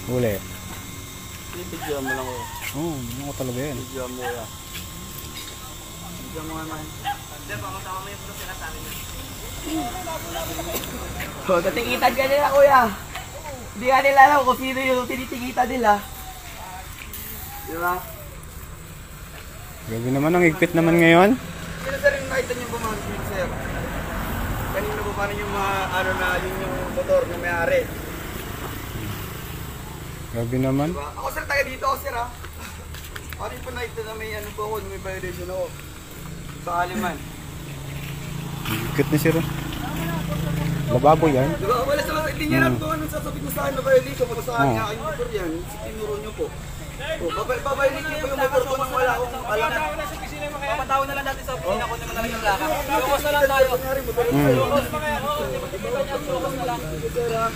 Huli. Bigyan mo lang ko. Oo, ako talaga yan. Bigyan mo yan. Bigyan mo nga man. So, natikitan ka nila, kuya. Hindi ka nila alam kung sino yung tinitikita nila. Di ba? Grabe naman, ang higpit naman ngayon. Sino sir yung nakita niyo bumangkin, sir? Kanina po paano yung mga, ano na, yun yung motor na may-ari? Grabe naman. Diba? Ako sir, taga dito ako sir ha. Ako rin po nakita na may ano po ako, may violation ako. Sa Aliman. Higpit na sir. Lababo yan. Diba? Wala sa mga, hindi niya alam kung anong sasabihin mo sa akin na violation. Kung sa akin nga kayong motor yan, tinuro niyo po. Babayolate niyo po yung motor ko nang wala akong alam. Papatawin na lang natin sa opisina ko naman talaga yung lakad. Lukos na lang tayo. Lukos na lang.